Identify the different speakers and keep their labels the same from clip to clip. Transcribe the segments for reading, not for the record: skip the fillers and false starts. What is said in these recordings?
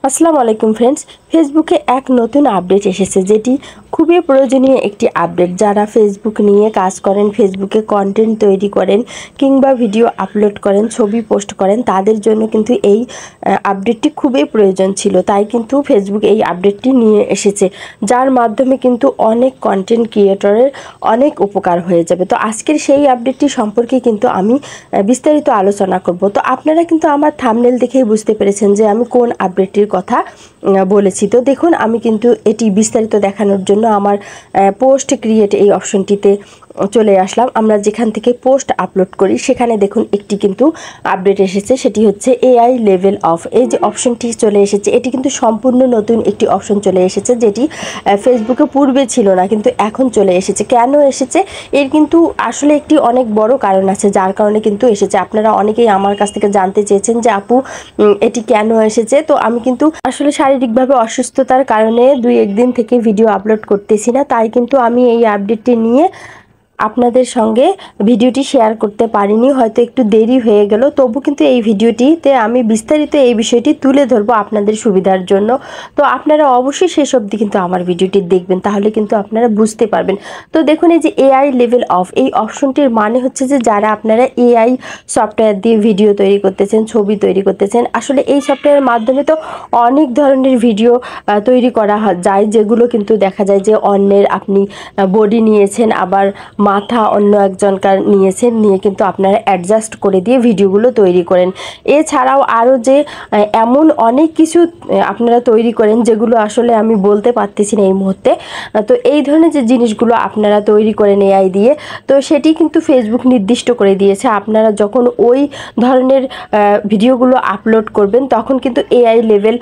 Speaker 1: আসসালামু আলাইকুম ফ্রেন্ডস। ফেসবুকে এক নতুন আপডেট এসেছে, যেটি খুবই প্রয়োজনীয় একটি আপডেট। যারা ফেসবুক নিয়ে কাজ করেন, ফেসবুকে কন্টেন্ট তৈরি করেন কিংবা ভিডিও আপলোড করেন, ছবি পোস্ট করেন, তাদের জন্য কিন্তু এই আপডেটটি খুবই প্রয়োজন ছিল। তাই কিন্তু ফেসবুক এই আপডেটটি নিয়ে এসেছে, যার মাধ্যমে কিন্তু অনেক কন্টেন্ট ক্রিয়েটরের অনেক উপকার হয়ে যাবে। তো আজকের সেই আপডেটটি সম্পর্কে কিন্তু আমি বিস্তারিত আলোচনা করব। তো আপনারা কিন্তু আমার থাম্বনেল দেখেই বুঝতে পেরেছেন যে আমি কোন আপডেটটির কথা বলেছি। তো দেখুন, আমি কিন্তু এটি বিস্তারিত দেখানোর জন্য আমার পোস্ট ক্রিয়েট এই অপশনটিতে চলে আসলাম। আমরা যেখান থেকে পোস্ট আপলোড করি সেখানে দেখুন একটি কিন্তু আপডেট এসেছে, সেটি হচ্ছে এআই লেভেল অফ। এই যে অপশনটি চলে এসেছে, এটি কিন্তু সম্পূর্ণ নতুন একটি অপশন চলে এসেছে, যেটি ফেসবুকে পূর্বে ছিল না, কিন্তু এখন চলে এসেছে। কেন এসেছে? এর কিন্তু আসলে একটি অনেক বড় কারণ আছে, যার কারণে কিন্তু এসেছে। আপনারা অনেকেই আমার কাছ থেকে জানতে চেয়েছেন যে আপু এটি কেন এসেছে। তো আমি কিন্তু আসলে শারীরিকভাবে অসুস্থতার কারণে 2-1 দিন থেকে ভিডিও আপলোড করতেছি না, তাই কিন্তু আমি এই আপডেটটি নিয়ে আপনাদের সঙ্গে ভিডিওটি শেয়ার করতে পারিনি, হয়তো একটু দেরি হয়ে গেল। তবু কিন্তু এই ভিডিওটিতে আমি বিস্তারিত এই বিষয়টি তুলে ধরবো আপনাদের সুবিধার জন্য। তো আপনারা অবশ্যই শেষ অবধি কিন্তু আমার ভিডিওটি দেখবেন, তাহলে কিন্তু আপনারা বুঝতে পারবেন। তো দেখুন, এই যে এআই লেভেল অফ, এই অপশনটির মানে হচ্ছে যে যারা আপনারা এআই সফটওয়্যার দিয়ে ভিডিও তৈরি করতেছেন, ছবি তৈরি করতেছেন, আসলে এই সফটওয়্যারের মাধ্যমে তো অনেক ধরনের ভিডিও তৈরি করা যায়, যেগুলো কিন্তু দেখা যায় যে অন্যের আপনি বডি নিয়েছেন, আবার মাথা অন্য একজনকার নিয়েছেন, নিয়ে কিন্তু আপনারা অ্যাডজাস্ট করে দিয়ে ভিডিওগুলো তৈরি করেন। এছাড়াও আরও যে এমন অনেক কিছু আপনারা তৈরি করেন, যেগুলো আসলে আমি বলতে পারতেছি না এই মুহূর্তে। তো এই ধরনের যে জিনিসগুলো আপনারা তৈরি করেন এআই দিয়ে, তো সেটি কিন্তু ফেসবুক নির্দিষ্ট করে দিয়েছে। আপনারা যখন ওই ধরনের ভিডিওগুলো আপলোড করবেন, তখন কিন্তু এআই লেভেল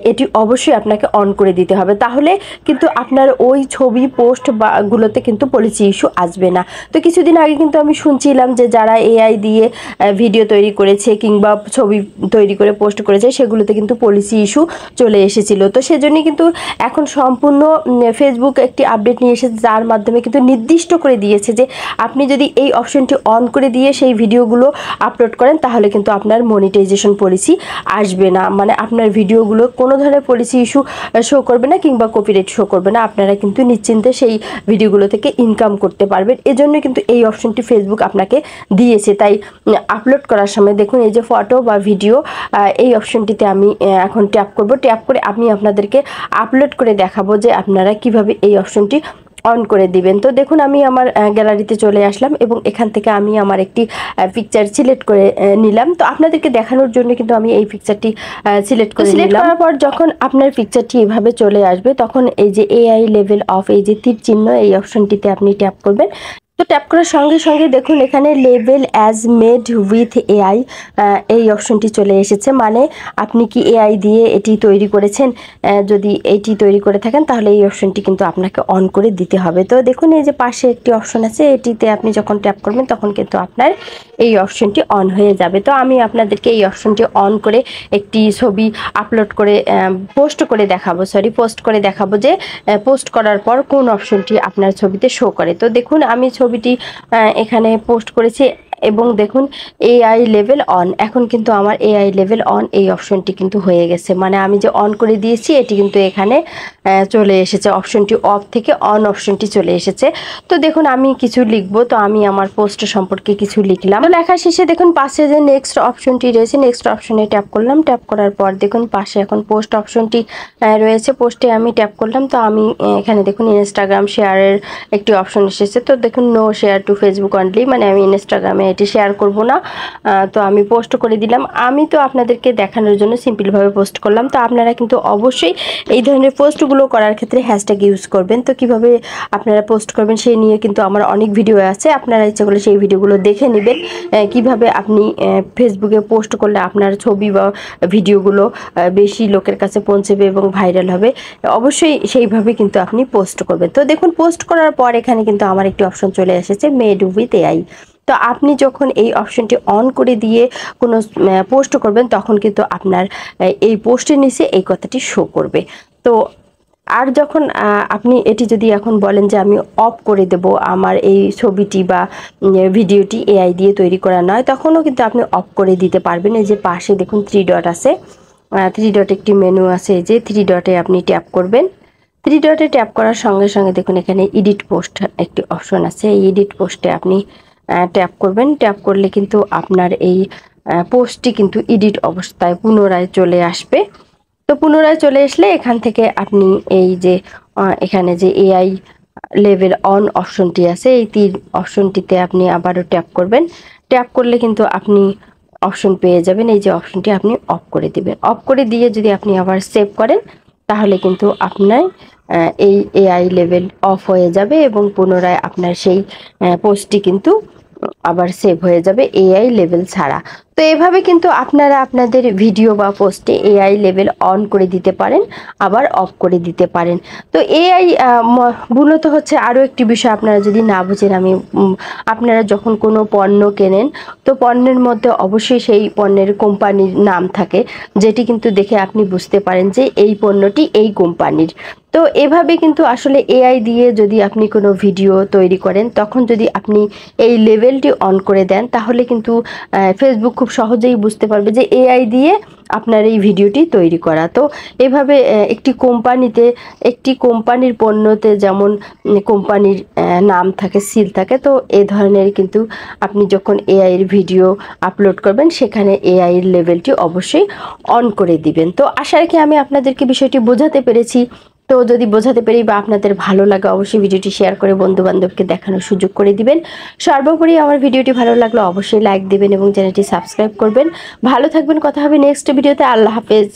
Speaker 1: এটি অবশ্যই আপনাকে অন করে দিতে হবে, তাহলে কিন্তু আপনার ওই ছবি পোস্ট বা গুলোতে কিন্তু পলিসি ইস্যু আসবে না। তো কিছুদিন আগে কিন্তু আমি শুনছিলাম যে যারা এআই দিয়ে ভিডিও তৈরি করেছে কিংবা ছবি তৈরি করে পোস্ট করেছে, সেগুলোতে কিন্তু পলিসি ইস্যু চলে এসেছিল। তো সেজন্যই কিন্তু এখন সম্পূর্ণ ফেসবুক একটি আপডেট নিয়ে এসেছে, যার মাধ্যমে কিন্তু নির্দিষ্ট করে দিয়েছে যে আপনি যদি এই অপশনটি অন করে দিয়ে সেই ভিডিওগুলো আপলোড করেন, তাহলে কিন্তু আপনার মনিটাইজেশন পলিসি আসবে না, মানে আপনার ভিডিওগুলো কোনো ধরনের পলিসি ইস্যু শো করবে না কিংবা কপিরাইট শো করবে না। আপনারা কিন্তু নিশ্চিন্তে সেই ভিডিওগুলো থেকে ইনকাম করতে পারবেন। এজন্য কিন্তু এই অপশনটি ফেসবুক আপনাকে দিয়েছে। তাই আপলোড করার সময় দেখুন, এই যে ফটো বা ভিডিও, এই অপশনটিতে আমি এখন ট্যাপ করব। ট্যাপ করে আমি আপনাদেরকে আপলোড করে দেখাবো যে আপনারা কিভাবে এই অপশনটি অন করে দিবেন। তো দেখুন, আমি আমার গ্যালারিতে চলে আসলাম এবং এখান থেকে আমি আমার একটি পিকচার সিলেক্ট করে নিলাম। তো আপনাদেরকে দেখানোর জন্য কিন্তু আমি এই পিকচারটি সিলেক্ট করার পর যখন আপনার পিকচারটি এভাবে চলে আসবে, তখন এই যে এআই লেভেল অফ, এই যে তীর চিহ্ন, এই অপশনটিতে আপনি ট্যাপ করবেন। তো ট্যাপ করার সঙ্গে সঙ্গে দেখুন এখানে level as made with AI এই অপশনটি চলে এসেছে। মানে আপনি কি এআই দিয়ে এটি তৈরি করেছেন? যদি এটি তৈরি করে থাকেন, তাহলে এই অপশনটি কিন্তু আপনাকে অন করে দিতে হবে। তো দেখুন, এই যে পাশে একটি অপশন আছে, এটিতে আপনি যখন ট্যাপ করবেন তখন কিন্তু আপনার এই অপশনটি অন হয়ে যাবে। তো আমি আপনাদেরকে এই অপশনটি অন করে একটি ছবি আপলোড করে পোস্ট করে দেখাবো যে পোস্ট করার পর কোন অপশনটি আপনার ছবিতে শো করে। তো দেখুন, আমি ছবিটি এখানে পোস্ট করেছি এবং দেখুন এআই লেভেল অন। এখন কিন্তু আমার এআই লেভেল অন এই অপশনটি কিন্তু হয়ে গেছে, মানে আমি যে অন করে দিয়েছি এটি কিন্তু এখানে চলে এসেছে। অপশনটি অফ থেকে অন অপশনটি চলে এসেছে। তো দেখুন, আমি কিছু লিখবো, তো আমি আমার পোস্ট সম্পর্কে কিছু লিখলাম। তো লেখা শেষে দেখুন পাশে যে নেক্সট অপশনটি রয়েছে, নেক্সট অপশনে ট্যাপ করলাম। ট্যাপ করার পর দেখুন পাশে এখন পোস্ট অপশনটি রয়েছে, পোস্টে আমি ট্যাপ করলাম। তো আমি এখানে দেখুন ইনস্টাগ্রাম শেয়ারের একটি অপশন এসেছে। তো দেখুন no share to Facebook only, মানে আমি ইনস্টাগ্রামে এটি শেয়ার করব না। তো আমি পোস্ট করে দিলাম। আমি তো আপনাদেরকে দেখানোর জন্য সিম্পলভাবে পোস্ট করলাম। তো আপনারা কিন্তু অবশ্যই এই ধরনের পোস্টগুলো করার ক্ষেত্রে হ্যাশট্যাগ ইউজ করবেন। তো কিভাবে আপনারা পোস্ট করবেন সেই নিয়ে কিন্তু আমার অনেক ভিডিও আছে, আপনারা ইচ্ছা করলে সেই ভিডিওগুলো দেখে নেবেন, কিভাবে আপনি ফেসবুকে পোস্ট করলে আপনার ছবি বা ভিডিওগুলো বেশি লোকের কাছে পৌঁছবে এবং ভাইরাল হবে। অবশ্যই সেইভাবে কিন্তু আপনি পোস্ট করবেন। তো দেখুন, পোস্ট করার পর এখানে কিন্তু আমার একটি অপশন চলে এসেছে, মেড উইথ এআই। তো আপনি যখন এই অপশনটি অন করে দিয়ে কোনো পোস্ট করবেন, তখন কিন্তু আপনার এই পোস্টের নিচে এই কথাটি শো করবে। তো আর যখন আপনি এটি যদি এখন বলেন যে আমি অফ করে দেব আমার এই ছবিটি বা ভিডিওটি এআই দিয়ে তৈরি করা নয়, তখনও কিন্তু আপনি অফ করে দিতে পারবেন। এই যে পাশে দেখুন 3 ডট আছে, থ্রি ডট একটি মেনু আছে, এই যে থ্রি ডটে আপনি ট্যাপ করবেন। থ্রি ডটে ট্যাপ করার সঙ্গে সঙ্গে দেখুন এখানে এডিট পোস্ট একটি অপশন আছে, এই এডিট পোস্টে আপনি ট্যাপ করবেন। ট্যাপ করলে কিন্তু আপনার এই পোস্টটি কিন্তু এডিট অবস্থায় পুনরায় চলে আসবে। তো পুনরায় চলে আসলে এখান থেকে আপনি এই যে এখানে যে এআই লেভেল অন অপশনটি আছে, এই তীর অপশনটিতে আপনি আবারও ট্যাপ করবেন। ট্যাপ করলে কিন্তু আপনি অপশন পেয়ে যাবেন, এই যে অপশনটি আপনি অফ করে দিবেন। অফ করে দিয়ে যদি আপনি আবার সেভ করেন তাহলে কিন্তু আপনার এই এআই লেভেল অফ হয়ে যাবে এবং পুনরায় আপনার সেই পোস্টটি কিন্তু আবার সেভ হয়ে যাবে এআই লেভেল ছাড়া। তো এভাবে কিন্তু আপনারা আপনাদের ভিডিও বা পোস্টে এআই লেভেল অন করে দিতে পারেন, আবার অফ করে দিতে পারেন। তো এআই মূলত হচ্ছে আরও একটি বিষয় আপনারা যদি না বুঝেন, আমি আপনারা যখন কোনো পণ্য কেনেন তো পণ্যের মধ্যে অবশ্যই সেই পণ্যের কোম্পানির নাম থাকে, যেটি কিন্তু দেখে আপনি বুঝতে পারেন যে এই পণ্যটি এই কোম্পানির। তো এভাবে কিন্তু আসলে এআই দিয়ে যদি আপনি কোনো ভিডিও তৈরি করেন, তখন যদি আপনি এই লেভেলটি অন করে দেন তাহলে কিন্তু ফেসবুক খুব সহজেই বুঝতে পারবে যে এআই দিয়ে আপনার এই ভিডিওটি তৈরি করা। তো এভাবে একটি কোম্পানির পণ্যতে যেমন কোম্পানির নাম থাকে, সিল থাকে, তো এ ধরনের কিন্তু আপনি যখন এআই এর ভিডিও আপলোড করবেন সেখানে এআই এর লেভেলটি অবশ্যই অন করে দিবেন। তো আশা রাখি আমি আপনাদেরকে বিষয়টি বোঝাতে পেরেছি। তো যদি বোঝাতে পারি বা আপনাদের ভালো লাগে অবশ্যই ভিডিওটি শেয়ার করে বন্ধু বান্ধবকে দেখানোর সুযোগ করে দিবেন। সর্বোপরি আমার ভিডিওটি ভালো লাগলে অবশ্যই লাইক দিবেন এবং চ্যানেলটি সাবস্ক্রাইব করবেন। ভালো থাকবেন, কথা হবে নেক্সট ভিডিওতে। আল্লাহ হাফেজ।